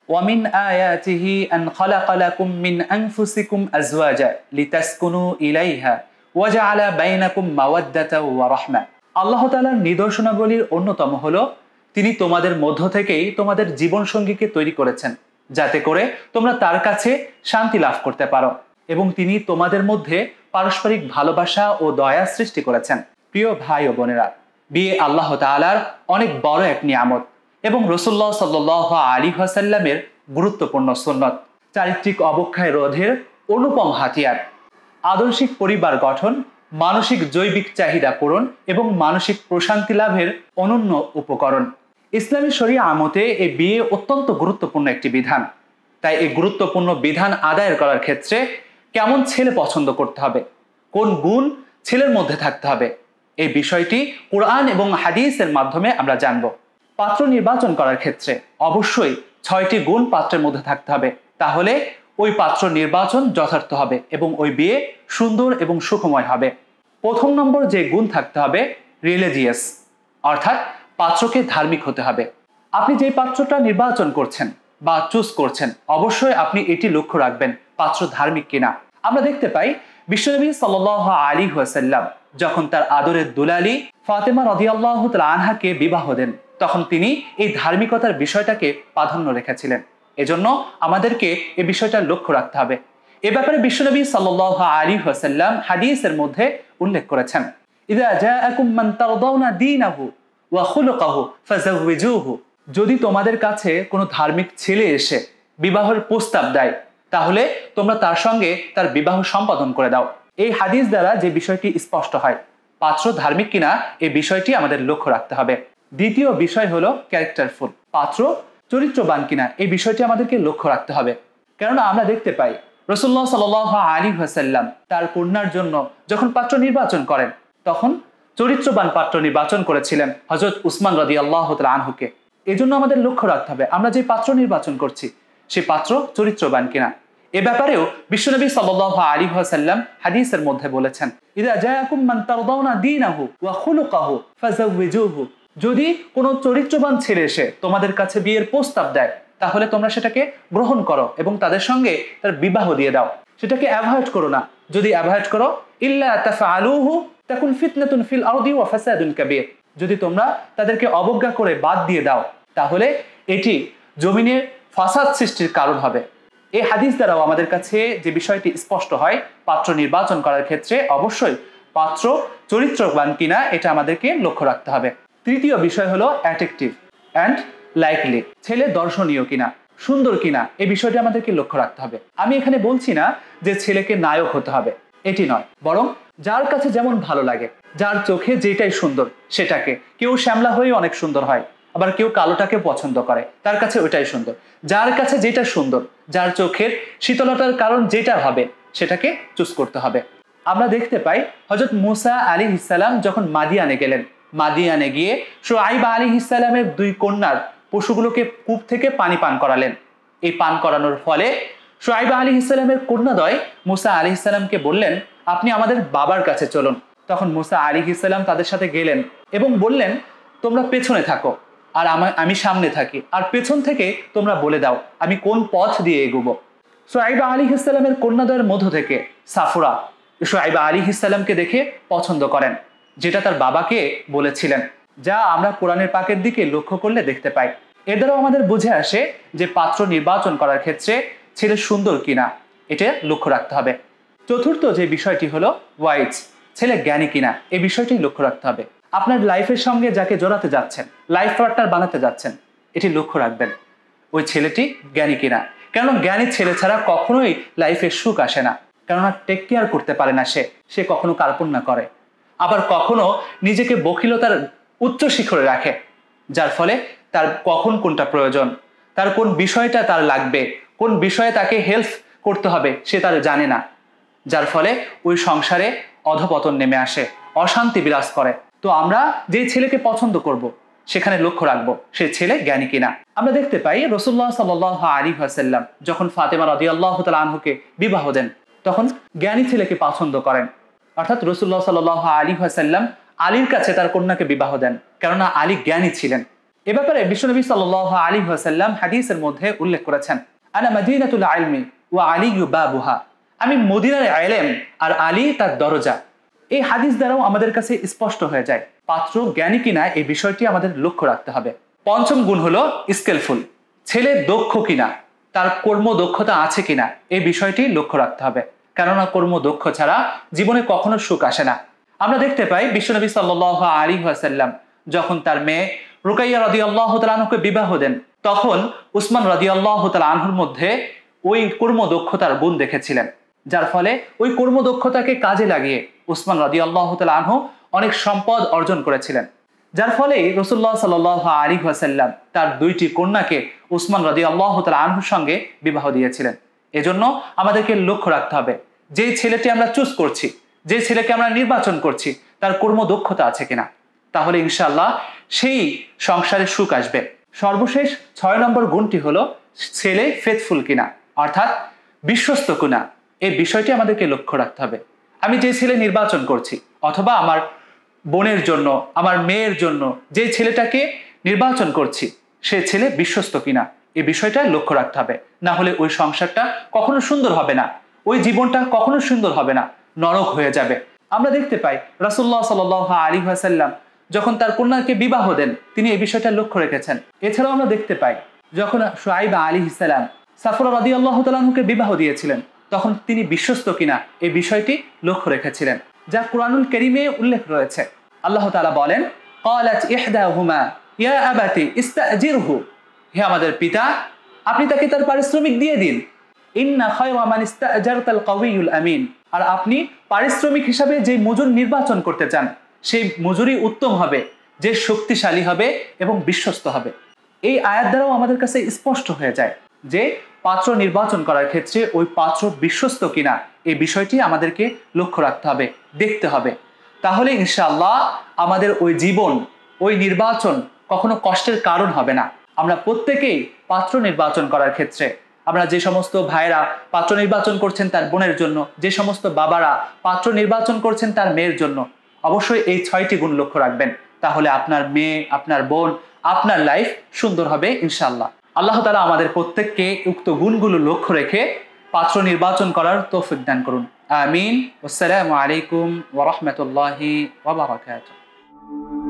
ওয়ামিন আয়াতিহি আন খালাকা লাকুম মিন আনফুসিকুম আজওয়াজা লিতাসকুনু ইলাইহা ওয়া জাআলা বাইনাকুম মাওয়াদ্দাতা ওয়া রাহমা। আল্লাহ তাআলার নিদর্শনাবলীর অন্যতম হলো তিনি তোমাদের মধ্য থেকেই তোমাদের জীবনসঙ্গীকে তৈরি করেছেন, যাতে করে তোমরা তার কাছে শান্তি লাভ করতে পারো, এবং তিনি তোমাদের মধ্যে পারস্পরিক ভালোবাসা ও দয়া সৃষ্টি করেছেন। প্রিয় ভাই ও বোনেরা, বিয়ে আল্লাহ তাআলার অনেক বড় এক নিয়ামত এবং রাসূলুল্লাহ সাল্লাল্লাহু আলাইহি ওয়াসাল্লামের গুরুত্বপূর্ণ সুন্নত, চারিত্রিক অবক্ষয় রোধের অনুপম হাতিয়ার, আদর্শিক পরিবার গঠন, মানসিক জৈবিক চাহিদা পূরণ এবং মানসিক প্রশান্তি লাভের অনন্য উপকরণ। ইসলামী শরিয়া আমতে এই বিয়ে অত্যন্ত গুরুত্বপূর্ণ একটি বিধান। তাই এই গুরুত্বপূর্ণ বিধান আদায়ের করার ক্ষেত্রে কেমন ছেলে পছন্দ করতে হবে, কোন গুণ ছেলের মধ্যে থাকতে হবে, এই বিষয়টি কোরআন এবং হাদিসের মাধ্যমে আমরা জানব। পাত্র নির্বাচন করার ক্ষেত্রে অবশ্যই 6টি গুণ পাত্রের মধ্যে থাকতে হবে, তাহলে ওই পাত্র নির্বাচন যথার্থ হবে এবং ওই বিয়ে সুন্দর এবং সুখময় হবে। প্রথম নম্বর যে গুণ থাকতে হবে, রিলিজিয়াস, অর্থাৎ পাত্রকে ধার্মিক হতে হবে। আপনি যে পাত্রটা নির্বাচন করছেন বা চুজ করছেন, অবশ্যই আপনি এটি লক্ষ্য রাখবেন পাত্র ধার্মিক কিনা। আমরা দেখতে পাই বিশ্বনবী সাল্লাল্লাহু আলাইহি ওয়াসাল্লাম যখন তার আদরের দুলালি ফাতেমা রাদিয়াল্লাহু তাআলা আনহাকে বিবাহ দেন, তখন তিনি এই ধার্মিকতার বিষয়টাকে প্রাধান্য রেখেছিলেন। এজন্য আমাদেরকে এই বিষয়টা লক্ষ্য রাখতে হবে। এ ব্যাপারে বিশ্বনবী সাল্লাল্লাহু আলাইহি ওয়াসাল্লাম হাদিসের মধ্যে উল্লেখ করেছেন, ইযা জাআকুম মান তারদাউনা দীনাহু ওয়া খুলুকাহু ফাযাওয়িজুহু। যদি তোমাদের কাছে কোনো ধার্মিক ছেলে এসে বিবাহের প্রস্তাব দেয়, তাহলে তোমরা তার সঙ্গে তার বিবাহ সম্পাদন করে দাও। এই হাদিস দ্বারা যে বিষয়টি স্পষ্ট হয়, পাত্র ধার্মিক কিনা এই বিষয়টি আমাদের লক্ষ্য রাখতে হবে। দ্বিতীয় বিষয় হলো ক্যারেক্টারফুল, পাত্র চরিত্রবান কিনা এই বিষয়টি আমাদেরকে লক্ষ্য রাখতে হবে। কেননা আমরা দেখতে পাই রাসূলুল্লাহ সাল্লাল্লাহু আলাইহি ওয়াসাল্লাম তার কন্যার জন্য যখন পাত্র নির্বাচন করেন, তখন চরিত্রবান পাত্র নির্বাচন করেছিলেন হযরত উসমান রাদিয়াল্লাহু তাআলা আনহুকে। এজন্য আমাদের লক্ষ্য রাখতে হবে আমরা যে পাত্র নির্বাচন করছি সে পাত্র চরিত্রবান কিনা। এ ব্যাপারেও বিশ্বনবী সাল্লাল্লাহু আলাইহি ওয়াসাল্লাম হাদিসের মধ্যে বলেছেন, ইযা জাআকুম মান তারদাউনা দীনাহু ওয়া খুলুকাহু ফাযাওয়িজুহু। যদি কোনো চরিত্রবান ছেলে এসে তোমাদের কাছে বিয়ের প্রস্তাব দেয়, তাহলে তোমরা সেটাকে গ্রহণ করো এবং তাদের সঙ্গে তার বিবাহ দিয়ে দাও, সেটাকে অ্যাভয়েড করো না। যদি অ্যাভয়েড করো, ইল্লা তাফআলুহু তাকুন ফিতনাতুন ফিল আরদি ওয়া ফাসাদুন কাবীর। যদি তোমরা তাদেরকে অবজ্ঞা করে বাদ দিয়ে দাও, তাহলে এটি জমিনে ফাসাদ সৃষ্টির কারণ হবে। এই হাদিস দ্বারাও আমাদের কাছে যে বিষয়টি স্পষ্ট হয়, পাত্র নির্বাচন করার ক্ষেত্রে অবশ্যই পাত্র চরিত্রবান কিনা এটা আমাদেরকে লক্ষ্য রাখতে হবে। তৃতীয় বিষয় হলো অ্যাট্রাকটিভ অ্যান্ড লাইকলি, ছেলে দর্শনীয় কিনা, সুন্দর কিনা এই বিষয়টি আমাদেরকে লক্ষ্য রাখতে হবে। আমি এখানে বলছি না যে ছেলেকে নায়ক হতে হবে, এটি নয়, বরং যার কাছে যেমন ভালো লাগে, যার চোখে যেটাই সুন্দর সেটাকে, কেউ শ্যামলা হয়ে অনেক সুন্দর হয়, আবার কেউ কালোটাকে পছন্দ করে, তার কাছে ওইটাই সুন্দর। যার কাছে যেটা সুন্দর, যার চোখের শীতলতার কারণ যেটা হবে, সেটাকে চুজ করতে হবে। আমরা দেখতে পাই হযরত মূসা আলাইহিস সালাম যখন মাদিয়ানে গেলেন, মাদিয়ানে গিয়ে শুআইব আলাইহিস সালামের 2 কন্যার পশুগুলোকে কূপ থেকে পানি পান করালেন। এই পান করানোর ফলে শুআইব আলাইহিস সালামের কন্যাদ্বয় মূসা আলাইহিস সালামকে বললেন, আপনি আমাদের বাবার কাছে চলুন। তখন মূসা আলাইহিস সালাম তাদের সাথে গেলেন এবং বললেন, তোমরা পেছনে থাকো আর আমি সামনে থাকি, আর পেছন থেকে তোমরা বলে দাও আমি কোন পথ দিয়ে এগোবো। শুআইব আলাইহিস সালামের কন্যাদ্বয়ের মধ্য থেকে সাফুরা শুআইব আলাইহিস সালামকে দেখে পছন্দ করেন, যেটা তার বাবাকে বলেছিলেন, যা আমরা কোরআনের পাকের দিকে লক্ষ্য করলে দেখতে পাই। এর দ্বারাও আমাদের বুঝে আসে যে পাত্র নির্বাচন করার ক্ষেত্রে ছেলে সুন্দর কিনা এটা লক্ষ্য রাখতে হবে। চতুর্থ যে বিষয়টি হলো ওয়াইজ, ছেলে জ্ঞানী কিনা এই বিষয়টি লক্ষ্য রাখতে হবে। আপনার লাইফের সঙ্গে যাকে জড়াতে যাচ্ছেন, লাইফ পার্টনার বানাতে যাচ্ছেন, এটি লক্ষ্য রাখবেন ওই ছেলেটি জ্ঞানী কিনা। কেননা জ্ঞানী ছেলে ছাড়া কখনোই লাইফে সুখ আসে না, কেননা টেক কেয়ার করতে পারে না, সে কখনো কার্পণ্য করে, আবার কখনো নিজেকে বখিলতার উচ্চ শিখরে রাখে, যার ফলে তার কখন কোনটা প্রয়োজন, তার কোন বিষয়টা তার লাগবে, কোন বিষয়ে তাকে হেল্প করতে হবে সে তার জানে না, যার ফলে ওই সংসারে অধপতন নেমে আসে, অশান্তি বিরাজ করে। তো আমরা যে ছেলেকে পছন্দ করব সেখানে লক্ষ্য রাখবো সে ছেলে জ্ঞানী কিনা। আমরা দেখতে পাই রাসূলুল্লাহ সাল্লাল্লাহু আলাইহি ওয়াসাল্লাম যখন ফাতেমা রাদিয়াল্লাহু তাআলা আনহুকে বিবাহ দেন, তখন জ্ঞানী ছেলেকে পছন্দ করেন, অর্থাৎ রাসূলুল্লাহ সাল্লাল্লাহু আলাইহি ওয়াসাল্লাম আলীর কাছে তার কন্যাকে বিবাহ দেন, কেননা আলী জ্ঞানী ছিলেন। এ ব্যাপারে বিশ্বনবী সাল্লাল্লাহু আলাইহি ওয়াসাল্লাম হাদিসের মধ্যে উল্লেখ করেছেন, আনা মাদিনাতুল ইলমি ওয়া আলিয়্যু বাবুহা, আমি মদিনার ইলম আর আলী তার দরজা। এই হাদিস দ্বারাও আমাদের কাছে স্পষ্ট হয়ে যায় পাত্র জ্ঞানী কিনা এই বিষয়টি আমাদের লক্ষ্য রাখতে হবে। পঞ্চম গুণ হলো স্কিলফুল, ছেলে দক্ষ কিনা, তার কর্ম দক্ষতা আছে কিনা এই বিষয়টি লক্ষ্য রাখতে হবে, কেননা কর্ম দক্ষ ছাড়া জীবনে কখনো সুখ আসে না। আমরা দেখতে পাই বিশ্বনবী সাল্লাল্লাহু আলাইহি ওয়াসাল্লাম যখন তার মেয়ে রুকাইয়া রাদিয়াল্লাহু তাআলা আনহুকে বিবাহ দেন, তখন উসমান রাদিয়াল্লাহু তাআলা আনহুর মধ্যে ওই কর্ম দক্ষতার গুণ দেখেছিলেন, যার ফলে ওই কর্ম দক্ষতাকে কাজে লাগিয়ে উসমান রাদিয়াল্লাহু তাআলা আনহু অনেক সম্পদ অর্জন করেছিলেন, যার ফলে রাসূলুল্লাহ সাল্লাল্লাহু আলাইহি ওয়াসাল্লাম তার দুইটি কন্যাকে উসমান রাদিয়াল্লাহু তাআলা আনহুর সঙ্গে বিবাহ দিয়েছিলেন। এজন্য আমাদেরকে লক্ষ্য রাখতে হবে যে ছেলেটি আমরা চুজ করছি, যে ছেলেকে আমরা নির্বাচন করছি, তার কর্ম দক্ষতা আছে কিনা, তাহলে ইনশাআল্লাহ সেই সংসারে সুখ আসবে। সর্বশেষ 6 নম্বর গুণটি হলো ছেলে ফেথফুল কিনা, অর্থাৎ বিশ্বস্ত কিনা, এই বিষয়টি আমাদেরকে লক্ষ্য রাখতে হবে। আমি যে ছেলে নির্বাচন করছি অথবা আমার বোনের জন্য, আমার মেয়ের জন্য যে ছেলেটাকে নির্বাচন করছি, সে ছেলে বিশ্বস্ত কিনা এই বিষয়টা লক্ষ্য রাখতে হবে। না হলে ওই সংসারটা কখনো সুন্দর হবে না, ওই জীবনটা কখনো সুন্দর হবে না, নরক হয়ে যাবে। আমরা দেখতে পাই রাসূলুল্লাহ সাল্লাল্লাহু আলাইহি ওয়াসাল্লাম যখন তার কন্যাকে বিবাহ দেন, তিনি এই বিষয়টা লক্ষ্য রেখেছেন। এছাড়াও আমরা দেখতে পাই যখন শুআইব আলাইহিস সালাম সাফরা রাদিয়াল্লাহু তাআলা আনহুকে বিবাহ দিয়েছিলেন, তখন তিনি বিশ্বস্ত কিনা এই বিষয়টি লক্ষ্য রেখেছিলেন, যা কুরআনুল কারীমে উল্লেখ রয়েছে। আল্লাহ তাআলা বলেন, ক্বালাত ইহদাহুমা ইয়া আবাতি ইস্তাজিরহু, হে আমাদের পিতা, আপনি তাকে তার পারিশ্রমিক দিয়ে দিন। ইন্না খায়রা মান ইস্তাজারতাল কাওয়িয়ুল আমিন, আর আপনি পারিশ্রমিক হিসাবে যে মজুর নির্বাচন করতে চান, সেই মজুরি উত্তম হবে, যে শক্তিশালী হবে এবং বিশ্বস্ত হবে। এই আয়াত দ্বারাও আমাদের কাছে স্পষ্ট হয়ে যায় যে পাত্র নির্বাচন করার ক্ষেত্রে ওই পাত্র বিশ্বস্ত কিনা এই বিষয়টি আমাদেরকে লক্ষ্য রাখতে হবে, দেখতে হবে। তাহলে ইনশাআল্লাহ আমাদের ওই জীবন, ওই নির্বাচন কখনো কষ্টের কারণ হবে না। আমরা প্রত্যেকেই পাত্র নির্বাচন করার ক্ষেত্রে, আমরা যে সমস্ত ভাইরা পাত্র নির্বাচন করছেন তার বোনের জন্য, যে সমস্ত বাবারা পাত্র নির্বাচন করছেন তার মেয়ের জন্য, অবশ্যই এই 6টি গুণ লক্ষ্য রাখবেন। তাহলে আপনার মেয়ে, আপনার বোন, আপনার লাইফ সুন্দর হবে ইনশাআল্লাহ। আল্লাহ তাআলা আমাদের প্রত্যেককে উক্ত গুণগুলো লক্ষ্য রেখে পাত্র নির্বাচন করার তৌফিক দান করুন। আমিন। আসসালামু আলাইকুম ওয়া রাহমাতুল্লাহি ওয়া বারাকাতুহু।